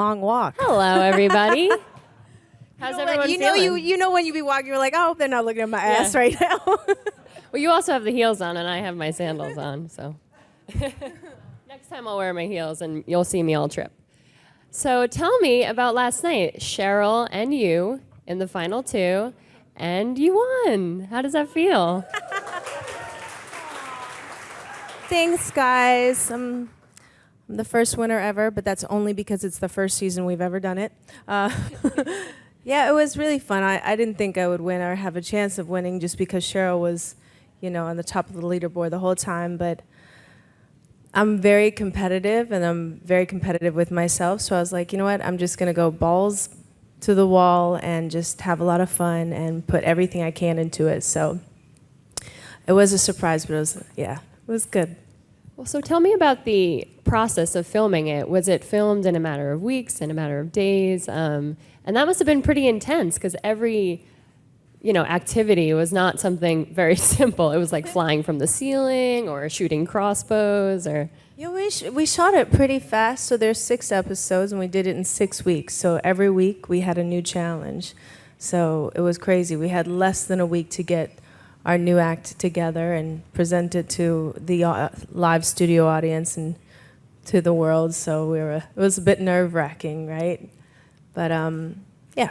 long walk. Hello, everybody. How's everyone feeling? You know when you be walking, you're like, I hope they're not looking at my ass right now. Well, you also have the heels on, and I have my sandals on, so. Next time I'll wear my heels, and you'll see me all trip. So tell me about last night. Cheryl and you in the final two, and you won. How does that feel? Thanks, guys. I'm the first winner ever, but that's only because it's the first season we've ever done it. Yeah, it was really fun. I didn't think I would win or have a chance of winning just because Cheryl was, on the top of the leaderboard the whole time. But I'm very competitive, and I'm very competitive with myself. So I was like, you know what? I'm just going to go balls to the wall and just have a lot of fun and put everything I can into it. So it was a surprise, but it was good. Well, so tell me about the process of filming it. Was it filmed in a matter of weeks, in a matter of days? And that must have been pretty intense because every, activity was not something very simple. It was like flying from the ceiling or shooting crossbows or... Yeah, we shot it pretty fast. So there's 6 episodes, and we did it in 6 weeks. So every week we had a new challenge. So it was crazy. We had less than a week to get our new act together and present it to the live studio audience and to the world. So it was a bit nerve-wracking, right? But yeah.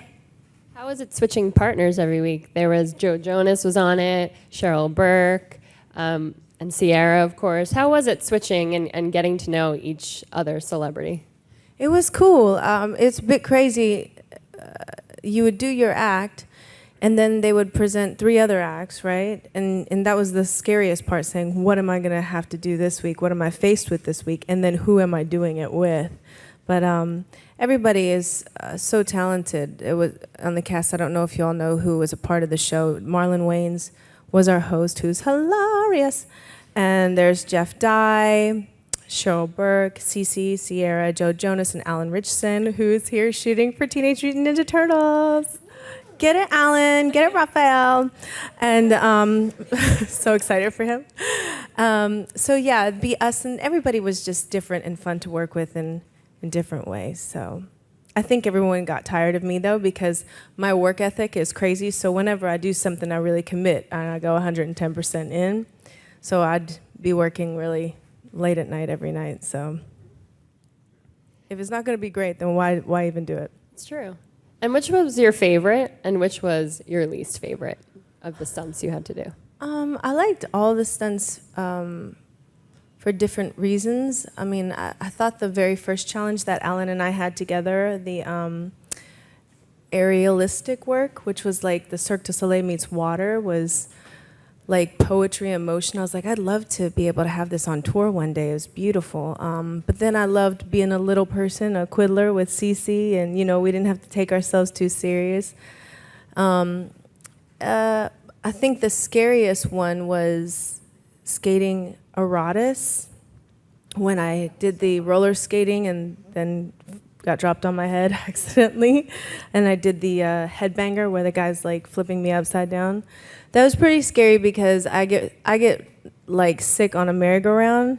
How was it switching partners every week? There was Joe Jonas was on it, Cheryl Burke, and Sierra, of course. How was it switching and getting to know each other celebrity? It was cool. It's a bit crazy. You would do your act, and then they would present 3 other acts, right? And that was the scariest part, saying, what am I going to have to do this week? What am I faced with this week? And then who am I doing it with? But everybody is so talented. It was on the cast. I don't know if you all know who was a part of the show. Marlon Wayans was our host, who's hilarious. And there's Jeff Dye, Cheryl Burke, Cece, Sierra, Joe Jonas, and Alan Richson, who's here shooting for Teenage Mutant Ninja Turtles. Get it, Alan. Get it, Raphael. And so excited for him. So yeah, it'd be us, and everybody was just different and fun to work with in different ways. So I think everyone got tired of me, though, because my work ethic is crazy. So whenever I do something, I really commit, and I go 110% in. So I'd be working really late at night every night. So if it's not going to be great, then why even do it? It's true. And which was your favorite, and which was your least favorite of the stunts you had to do? I liked all the stunts for different reasons. I mean, I thought the very first challenge that Alan and I had together, the aerialistic work, which was like the Cirque du Soleil meets water, was like poetry and motion. I was like, I'd love to be able to have this on tour one day. It was beautiful. But then I loved being a little person, a quiddler with Cece, and we didn't have to take ourselves too serious. I think the scariest one was skating Aratus, when I did the roller skating and then got dropped on my head accidentally, and I did the headbanger where the guy's like flipping me upside down. That was pretty scary because I get like sick on a merry-go-round.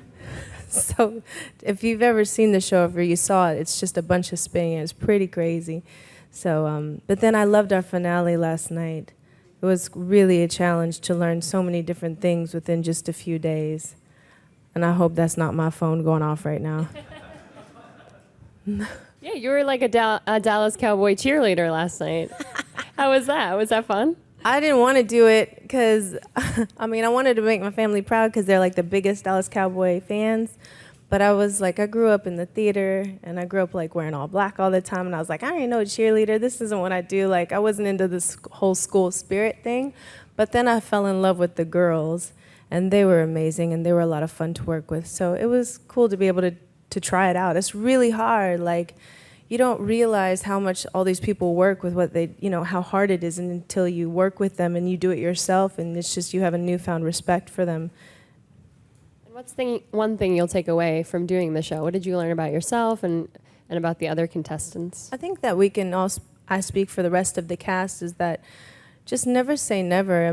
So if you've ever seen the show, if you saw it, it's just a bunch of spinning. It's pretty crazy. So, but then I loved our finale last night. It was really a challenge to learn so many different things within just a few days. And I hope that's not my phone going off right now. Yeah, you were like a Dallas Cowboy cheerleader last night. How was that? Was that fun? I didn't want to do it because, I wanted to make my family proud because they're like the biggest Dallas Cowboy fans. But I was like, I grew up in the theater, and I grew up like wearing all black all the time. And I was like, I ain't no cheerleader. This isn't what I do. Like, I wasn't into this whole school spirit thing. But then I fell in love with the girls. And they were amazing, and they were a lot of fun to work with. So it was cool to be able to try it out. It's really hard. Like, you don't realize how much all these people work with what they, how hard it is until you work with them and you do it yourself, and it's just you have a newfound respect for them. And what's one thing you'll take away from doing the show? What did you learn about yourself and about the other contestants? I think that we can all, I speak for the rest of the cast, is that just never say never.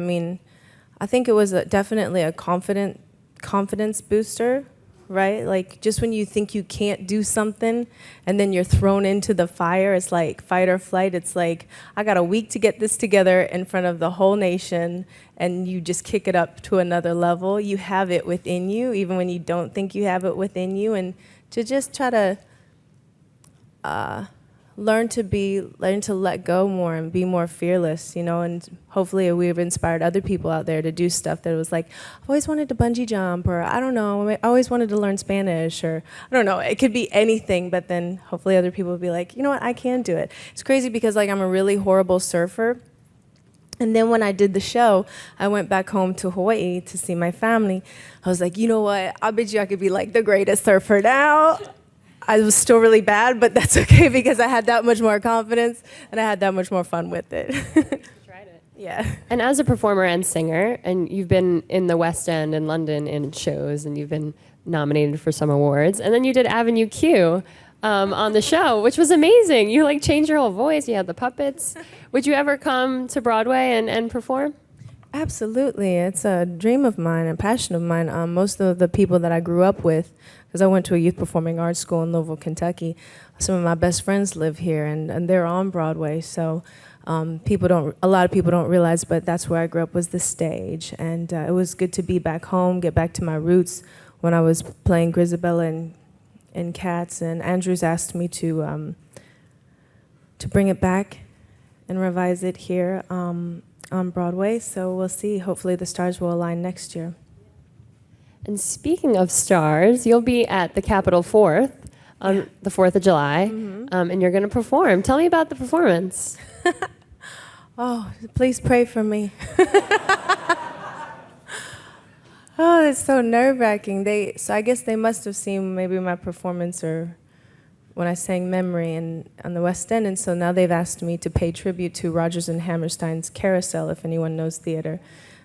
I think it was definitely a confidence booster, right? Like just when you think you can't do something and then you're thrown into the fire, it's like fight or flight. It's like, I got a week to get this together in front of the whole nation, and you just kick it up to another level. You have it within you, even when you don't think you have it within you, and to just try to learn to let go more and be more fearless, you know, and hopefully we've inspired other people out there to do stuff that was like, I've always wanted to bungee jump, or I don't know, I always wanted to learn Spanish, or I don't know, it could be anything, but then hopefully other people will be like, you know what, I can do it. It's crazy because like I'm a really horrible surfer. And then when I did the show, I went back home to Hawaii to see my family. I was like, you know what, I bet you I could be like the greatest surfer now. I was still really bad, but that's okay because I had that much more confidence and I had that much more fun with it. Tried it. Yeah. And as a performer and singer, and you've been in the West End and London in shows, and you've been nominated for some awards, and then you did Avenue Q on the show, which was amazing. You like changed your whole voice. You had the puppets. Would you ever come to Broadway and perform? Absolutely. It's a dream of mine, a passion of mine. Most of the people that I grew up with, because I went to a youth performing arts school in Louisville, Kentucky, some of my best friends live here, and they're on Broadway. So a lot of people don't realize, but that's where I grew up, was the stage. And it was good to be back home, get back to my roots. When I was playing Grisabella in Cats, and Andrews asked me to bring it back and revise it here on Broadway. So we'll see. Hopefully the stars will align next year. And speaking of stars, you'll be at the Capitol 4th on the 4th of July, and you're going to perform. Tell me about the performance. Oh, please pray for me. Oh, it's so nerve-wracking. So I guess they must have seen maybe my performance or when I sang Memory on the West End, and so now they've asked me to pay tribute to Rodgers and Hammerstein's Carousel, if anyone knows theater.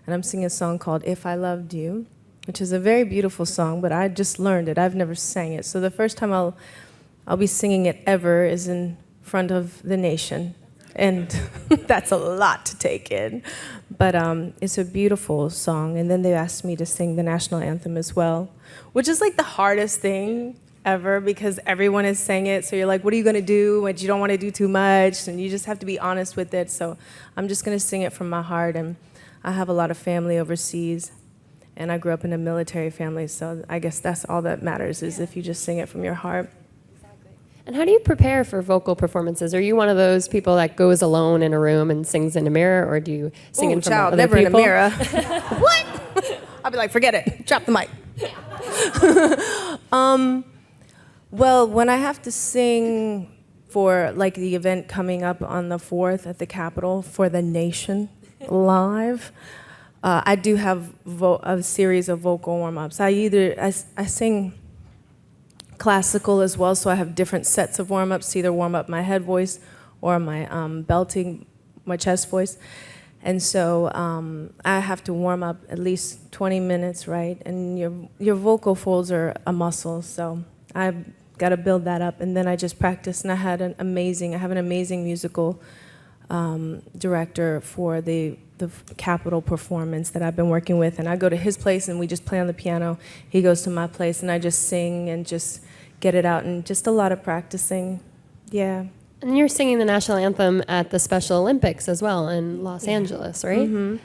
And I'm singing a song called If I Loved You, which is a very beautiful song, but I just learned it. I've never sang it. So the first time I'll be singing it ever is in front of the nation. And that's a lot to take in. But it's a beautiful song. And then they asked me to sing the national anthem as well, which is like the hardest thing ever because everyone is saying it. So you're like, what are you going to do? But you don't want to do too much. And you just have to be honest with it. So I'm just going to sing it from my heart. And I have a lot of family overseas. And I grew up in a military family. So I guess that's all that matters is if you just sing it from your heart. And how do you prepare for vocal performances? Are you one of those people that goes alone in a room and sings in a mirror, or do you sing in front of other never people? in a mirror. What? I'll be like, forget it. Drop the mic. Well, when I have to sing for like the event coming up on the 4th at the Capitol for the nation live, I do have a series of vocal warm-ups. I sing classical as well, so I have different sets of warm-ups to either warm up my head voice or my belting, my chest voice. And so I have to warm up at least 20 minutes, right? And your vocal folds are a muscle, so I've got to build that up. And then I just practice, and I have an amazing musical director for the Capitol performance that I've been working with, and I go to his place and we just play on the piano. He goes to my place and I just sing and just get it out, and just a lot of practicing. Yeah. And you're singing the national anthem at the Special Olympics as well in Los Angeles, right? Mm-hmm.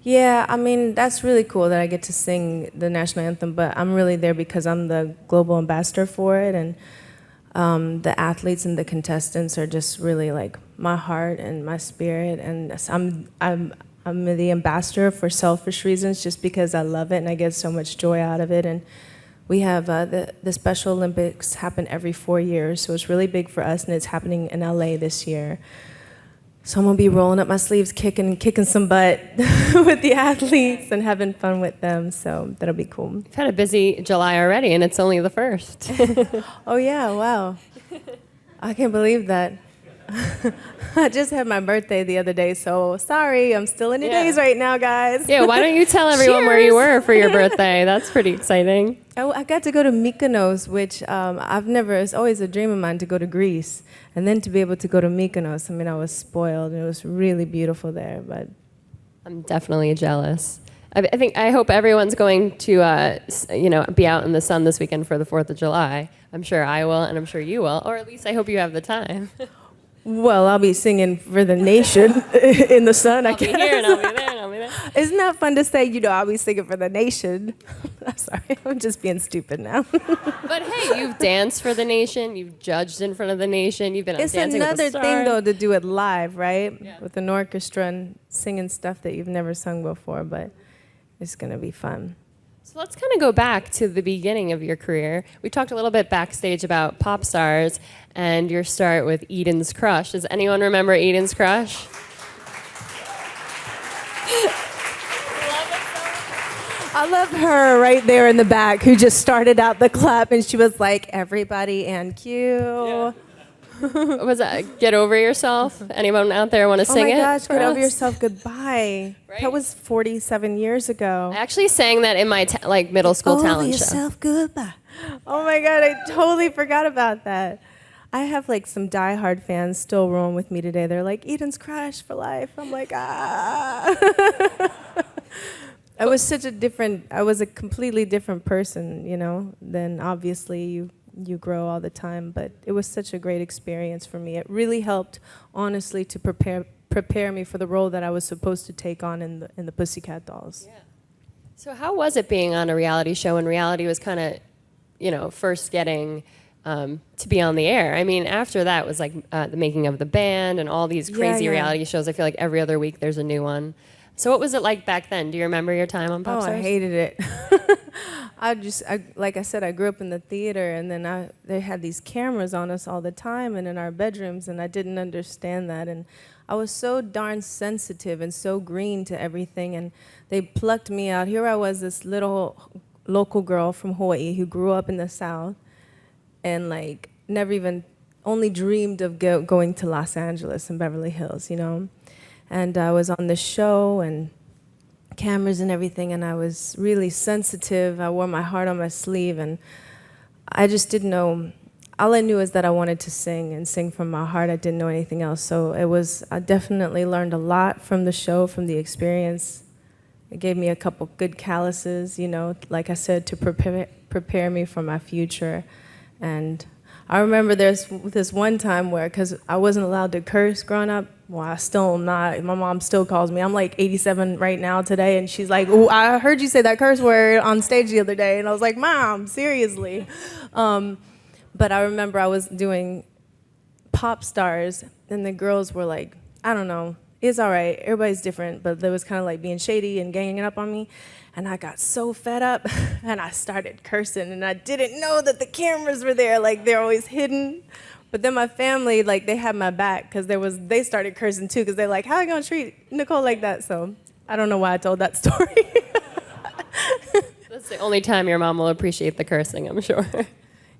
Yeah, I mean, that's really cool that I get to sing the national anthem, but I'm really there because I'm the global ambassador for it, and the athletes and the contestants are just really like my heart and my spirit, and I'm the ambassador for selfish reasons, just because I love it and I get so much joy out of it. And we have the Special Olympics happen every 4 years, so it's really big for us, and it's happening in LA this year. So I'm gonna be rolling up my sleeves, kicking some butt with the athletes and having fun with them. So that'll be cool. You've had a busy July already, and it's only the 1st. Oh yeah, wow. I can't believe that. I just had my birthday the other day, so sorry, I'm still in the days right now, guys. Yeah, why don't you tell everyone where you were for your birthday? That's pretty exciting. I got to go to Mykonos, which it's always a dream of mine to go to Greece, and then to be able to go to Mykonos. I mean, I was spoiled, and it was really beautiful there. But I'm definitely jealous. I hope everyone's going to, be out in the sun this weekend for the 4th of July. I'm sure I will, and I'm sure you will, or at least I hope you have the time. Well, I'll be singing for the nation in the sun, I I'll be guess. here, and I'll be there, and I'll be there. Isn't that fun to say, I'll be singing for the nation? I'm sorry, I'm just being stupid now. But hey, you've danced for the nation, you've judged in front of the nation, you've been on It's Dancing with the another Stars. thing, though, to do it live, right? Yeah. With an orchestra and singing stuff that you've never sung before, but it's going to be fun. So let's kind of go back to the beginning of your career. We talked a little bit backstage about pop stars and your start with Eden's Crush. Does anyone remember Eden's Crush? I love her right there in the back who just started out the clap and she was like, everybody and cue. Yeah. Was that Get Over Yourself? Anyone out there want to sing it? Oh my gosh, for Get Over us? Yourself, Goodbye. Right? That was 47 years ago. I actually sang that in my middle school Over talent show. yourself, goodbye. Oh my God, I totally forgot about that. I have like some diehard fans still rolling with me today. They're like, Eden's Crush for life. I'm like, ah. I was a completely different person, than obviously you grow all the time, but it was such a great experience for me. It really helped, honestly, to prepare me for the role that I was supposed to take on in the Pussycat Dolls. Yeah. So how was it being on a reality show when reality was kind of, first getting to be on the air? I mean, after that was like the making of the band and all these crazy reality shows. I feel like every other week there's a new one. So what was it like back then? Do you remember your time on Pop Stars? I hated it. Like I said, I grew up in the theater, and then they had these cameras on us all the time and in our bedrooms, and I didn't understand that. And I was so darn sensitive and so green to everything, and they plucked me out. Here I was, this little local girl from Hawaii who grew up in the South and like never even, only dreamed of going to Los Angeles and Beverly Hills, And I was on the show and cameras and everything, and I was really sensitive. I wore my heart on my sleeve, and I just didn't know. All I knew is that I wanted to sing and sing from my heart. I didn't know anything else. So I definitely learned a lot from the show, from the experience. It gave me a couple good calluses, like I said, to prepare me for my future. And I remember there's this one time where, because I wasn't allowed to curse growing up, well, I still am not. My mom still calls me. I'm like 87 right now today, and she's like, "Ooh, I heard you say that curse word on stage the other day." And I was like, "Mom, seriously?" But I remember I was doing Pop Stars, and the girls were like, I don't know, it's all right. Everybody's different, but they was kind of like being shady and ganging up on me. And I got so fed up, and I started cursing, and I didn't know that the cameras were there. Like, they're always hidden. But then my family, like, they had my back, because they started cursing too, because they're like, how are you going to treat Nicole like that? So I don't know why I told that story. That's the only time your mom will appreciate the cursing, I'm sure.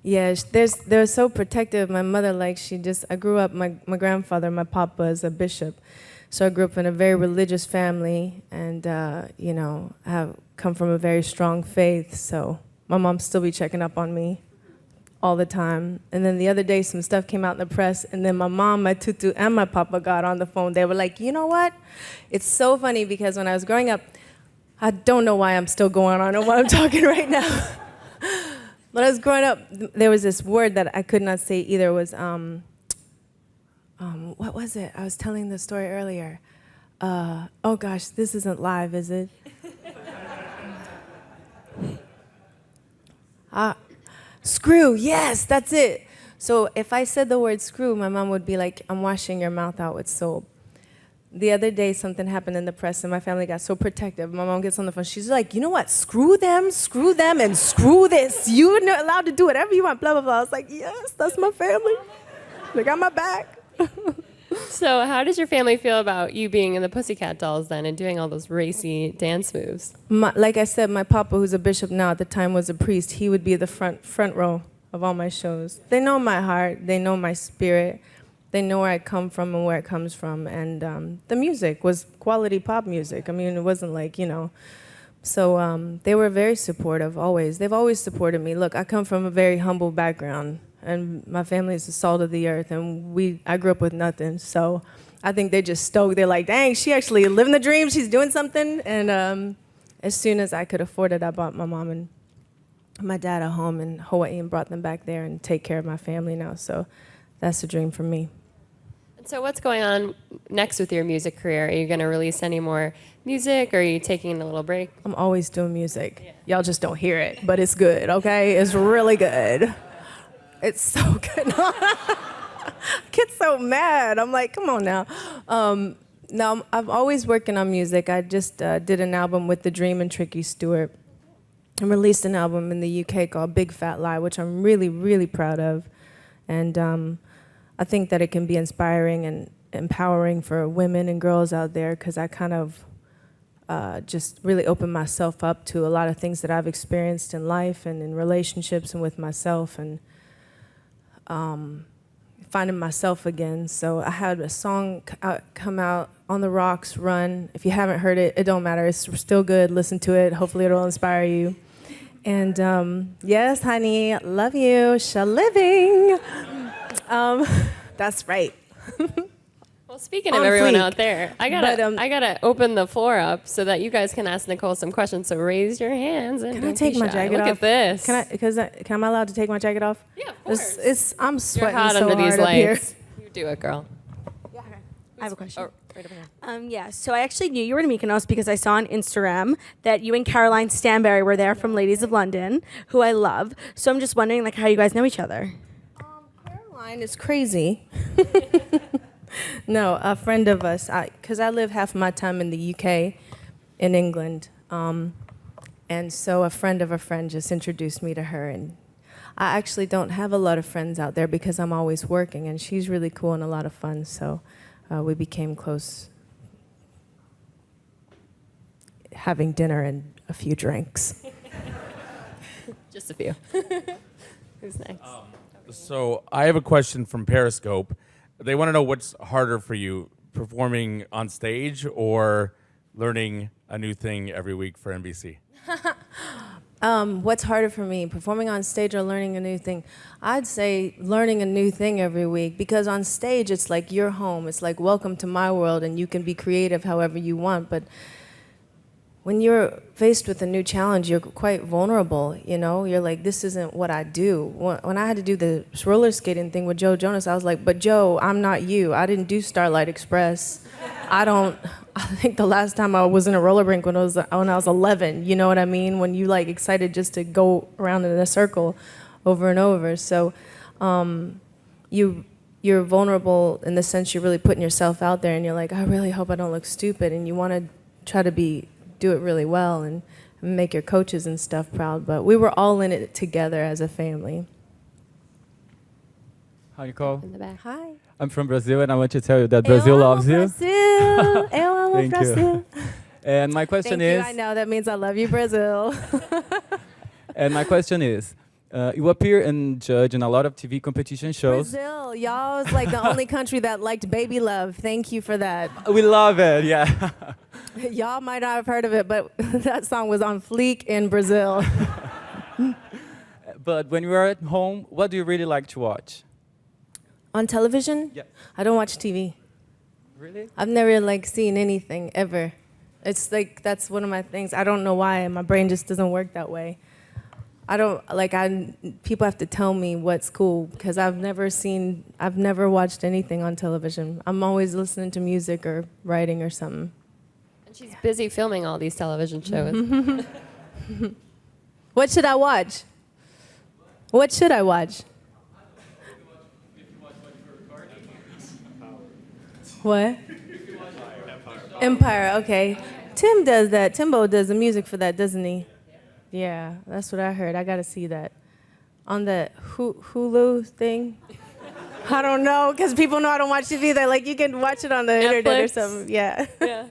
Yeah, they're so protective. My mother, I grew up, my grandfather, my papa is a bishop. So I grew up in a very religious family, and, have come from a very strong faith. So my mom still be checking up on me all the time. And then the other day, some stuff came out in the press, and then my mom, my tutu, and my papa got on the phone. They were like, you know what? It's so funny, because when I was growing up, I don't know why I'm still going on and why I'm talking right now. When I was growing up, there was this word that I could not say either. It was, what was it? I was telling the story earlier. Oh gosh, this isn't live, is it? Screw, yes, that's it. So if I said the word screw, my mom would be like, I'm washing your mouth out with soap. The other day, something happened in the press, and my family got so protective. My mom gets on the phone. She's like, you know what? Screw them, and screw this. You're not allowed to do whatever you want, blah, blah, blah. I was like, yes, that's my family. They got my back. So how does your family feel about you being in the Pussycat Dolls then and doing all those racy dance moves? Like I said, my papa, who's a bishop now, at the time was a priest. He would be the front row of all my shows. They know my heart. They know my spirit. They know where I come from and where it comes from. And the music was quality pop music. I mean, it wasn't like, So they were very supportive, always. They've always supported me. Look, I come from a very humble background, and my family is the salt of the earth, and I grew up with nothing. So I think they're just stoked. They're like, dang, she actually living the dream. She's doing something. And as soon as I could afford it, I bought my mom and my dad a home in Hawaii and brought them back there and take care of my family now. So that's a dream for me. And so what's going on next with your music career? Are you going to release any more music, or are you taking a little break? I'm always doing music. Yeah. Y'all just don't hear it, but it's good, okay? It's really good. It's so good. I get so mad. I'm like, come on now. No, I'm always working on music. I just did an album with The Dream and Tricky Stewart and released an album in the UK called Big Fat Lie, which I'm really, really proud of. And I think that it can be inspiring and empowering for women and girls out there, because I kind of just really opened myself up to a lot of things that I've experienced in life and in relationships and with myself, and finding myself again. So I had a song come out, On the Rocks, Run. If you haven't heard it, it don't matter. It's still good. Listen to it. Hopefully it'll inspire you. And yes, honey, love you. Sha living. That's right. Well, speaking of On everyone fleek. out there, I gotta open the floor up so that you guys can ask Nicole some questions. So raise your hands and Can I don't take be my shy. jacket Look off? at this. Am I allowed to take my jacket off? Yeah, of course. I'm You're sweating hot so under these hard up here. lights. You do it, girl. I have a question. Oh, right over here. Yeah, so I actually knew you were in Mykonos because I saw on Instagram that you and Caroline Stanbury were there from Ladies of London, who I love. So I'm just wondering, like, how you guys know each other. Caroline is crazy. No, a friend of us, because I live half of my time in the UK, in England. And so a friend of a friend just introduced me to her. And I actually don't have a lot of friends out there because I'm always working. And she's really cool and a lot of fun. So we became close, having dinner and a few drinks. Just a few. Who's next? So I have a question from Periscope. They want to know what's harder for you, performing on stage or learning a new thing every week for NBC? What's harder for me, performing on stage or learning a new thing? I'd say learning a new thing every week, because on stage it's like your home. It's like welcome to my world, and you can be creative however you want. But when you're faced with a new challenge, you're quite vulnerable, you know? You're like, this isn't what I do. When I had to do the roller skating thing with Joe Jonas, I was like, but Joe, I'm not you. I didn't do Starlight Express. I think the last time I was in a roller rink when I was 11, you know what I mean? When you like excited just to go around in a circle over and over. So you're vulnerable in the sense you're really putting yourself out there, and you're like, I really hope I don't look stupid, and you want to try to do it really well and make your coaches and stuff proud. But we were all in it together as a family. Hi, Nicole. In the back. Hi. I'm from Brazil, and I want to tell you that Brazil loves you. Brazil. Eu amo Thank Brazil. you. And my question Thank is, you. I know that means I love you, Brazil. and my question is, you appear and judge in a lot of TV competition shows. Brazil, y'all is like the only country that liked Baby Love. Thank you for that. We love it, yeah. Y'all might not have heard of it, but that song was on fleek in Brazil. But when you are at home, what do you really like to watch? On television? Yeah. I don't watch TV. Really? I've never like seen anything ever. It's like that's one of my things. I don't know why. My brain just doesn't work that way. People have to tell me what's cool, because I've never watched anything on television. I'm always listening to music or writing or something. And she's busy filming all these television shows. What should I watch? What should I watch? What? Empire, okay. Tim does that. Timbo does the music for that, doesn't he? Yeah, that's what I heard. I gotta see that. On the Hulu thing? I don't know, because people know I don't watch TV. They're like, you can watch it on the internet or Netflix. something. Yeah. Yeah.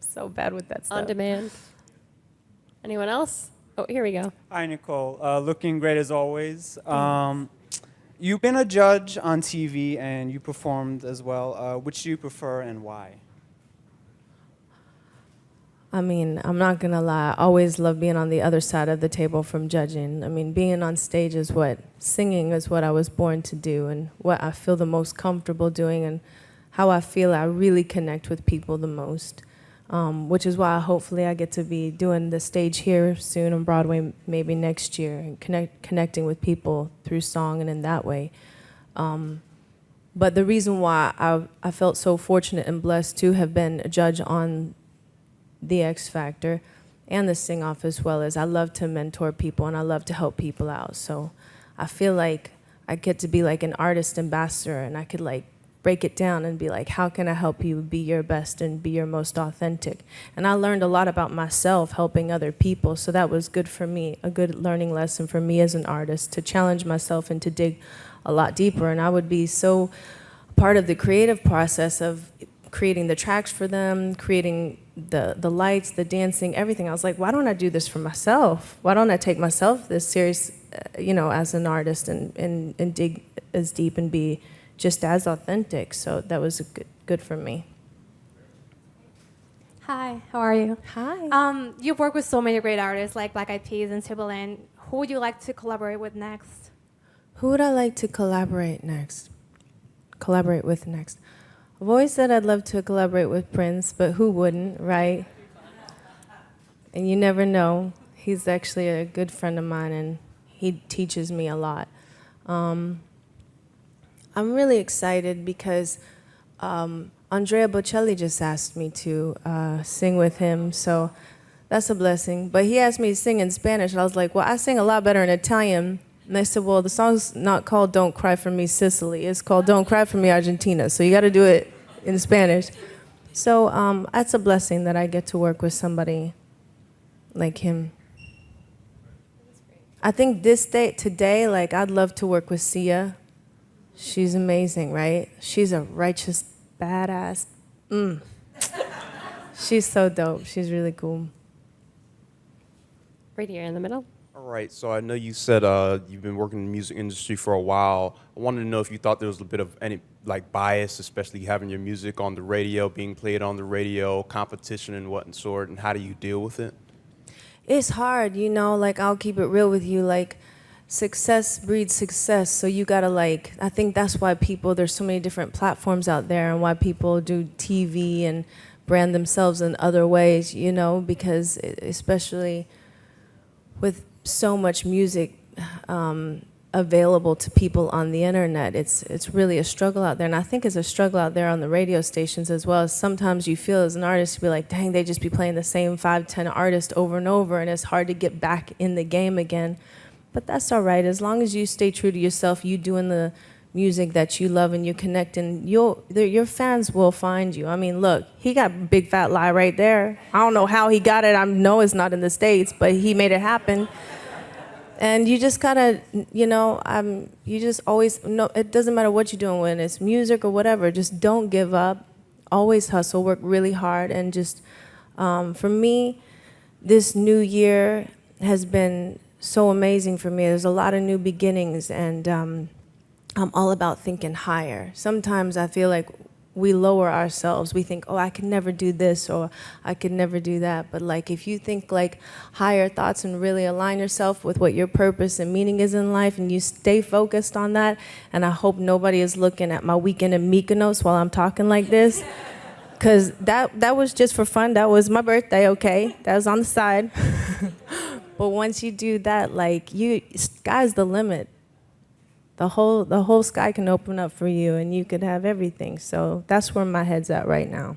So bad with that stuff. On demand. Anyone else? Oh, here we go. Hi, Nicole. Looking great as always. You've been a judge on TV and you performed as well. Which do you prefer and why? I mean, I'm not going to lie. I always love being on the other side of the table from judging. I mean, being on stage singing is what I was born to do, and what I feel the most comfortable doing, and how I feel I really connect with people the most. which is why hopefully I get to be doing the stage here soon on Broadway, maybe next year, and connecting with people through song and in that way. But the reason why I felt so fortunate and blessed to have been a judge on the X Factor and the Sing Off as well is I love to mentor people and I love to help people out. So I feel like I get to be like an artist ambassador, and I could like break it down and be like, how can I help you be your best and be your most authentic? And I learned a lot about myself helping other people, so that was good for me, a good learning lesson for me as an artist, to challenge myself and to dig a lot deeper. And I would be so part of the creative process of creating the tracks for them, creating the lights, the dancing, everything. I was like, why don't I do this for myself? Why don't I take myself this serious, as an artist and dig as deep and be just as authentic? So that was good for me. Hi, how are you? Hi. You've worked with so many great artists like Black Eyed Peas and Timbaland. Who would you like to collaborate with next? Who would I like to collaborate with next? I've always said I'd love to collaborate with Prince, but who wouldn't, right? And you never know. He's actually a good friend of mine, and he teaches me a lot. I'm really excited because Andrea Bocelli just asked me to sing with him, so that's a blessing. But he asked me to sing in Spanish, and I was like, well, I sing a lot better in Italian. And they said, well, the song's not called Don't Cry For Me, Sicily. It's called Don't Cry For Me, Argentina. So you got to do it in Spanish. So that's a blessing that I get to work with somebody like him. I think today, like, I'd love to work with Sia. She's amazing, right? She's a righteous badass. She's so dope. She's really cool. Right here in the middle. All right, so I know you said you've been working in the music industry for a while. I wanted to know if you thought there was a bit of any bias, especially having your music on the radio, being played on the radio, competition and what and sort, and how do you deal with it? It's hard, like, I'll keep it real with you, like, success breeds success, so you gotta, I think that's why there's so many different platforms out there, and why people do TV and brand themselves in other ways, because especially with so much music available to people on the internet, it's really a struggle out there. And I think it's a struggle out there on the radio stations as well. Sometimes you feel as an artist, you be like, dang, they just be playing the same 5-10 artists over and over, and it's hard to get back in the game again. But that's all right. As long as you stay true to yourself, you doing the music that you love and you connect, and your fans will find you. I mean, look, he got Big Fat Lie right there. I don't know how he got it. I know it's not in the States, but he made it happen. And you just gotta, you just always, no, it doesn't matter what you're doing, when it's music or whatever, just don't give up. Always hustle, work really hard, and just, for me, this new year has been so amazing for me. There's a lot of new beginnings, and I'm all about thinking higher. Sometimes I feel like we lower ourselves. We think, oh, I can never do this, or I could never do that. But if you think higher thoughts and really align yourself with what your purpose and meaning is in life, and you stay focused on that, and I hope nobody is looking at my weekend in Mykonos while I'm talking like this, because that was just for fun. That was my birthday, okay? That was on the side. But once you do that, sky's the limit. The whole sky can open up for you, and you could have everything. So that's where my head's at right now.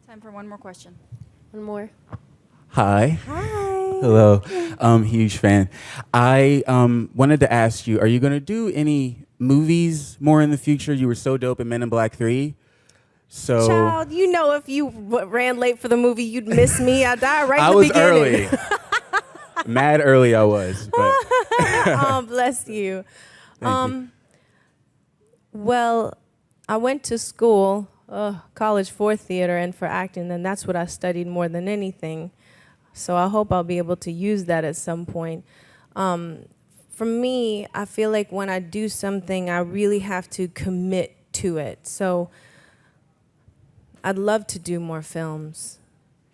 Time for one more question. One more. Hi. Hi. Hello. Huge fan. I wanted to ask you, are you going to do any movies more in the future? You were so dope in Men in Black 3. So Child, if you ran late for the movie, you'd miss me. I died right in the beginning. I was early. Mad early I was. But Oh, bless you. Thank you. Well, I went to school, college for theater and for acting, and that's what I studied more than anything. So I hope I'll be able to use that at some point. For me, I feel like when I do something, I really have to commit to it. So I'd love to do more films.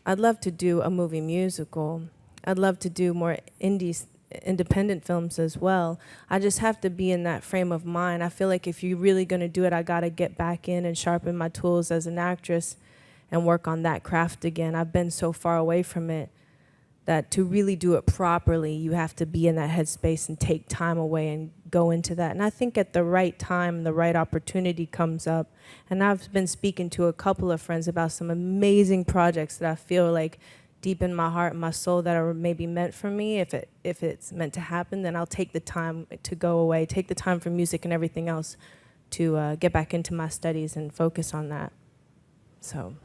I'd love to do a movie musical. I'd love to do more independent films as well. I just have to be in that frame of mind. I feel like if you're really going to do it, I got to get back in and sharpen my tools as an actress and work on that craft again. I've been so far away from it that to really do it properly, you have to be in that headspace and take time away and go into that. And I think at the right time, the right opportunity comes up. And I've been speaking to a couple of friends about some amazing projects that I feel like deep in my heart and my soul that are maybe meant for me. If it's meant to happen, then I'll take the time to go away, take the time for music and everything else to get back into my studies and focus on that. So.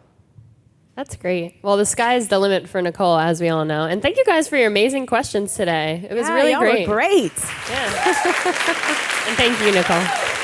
That's great. Well, the sky's the limit for Nicole, as we all know. And thank you guys for your amazing questions today. It was really y'all great. were great. Yeah. And thank you, Nicole.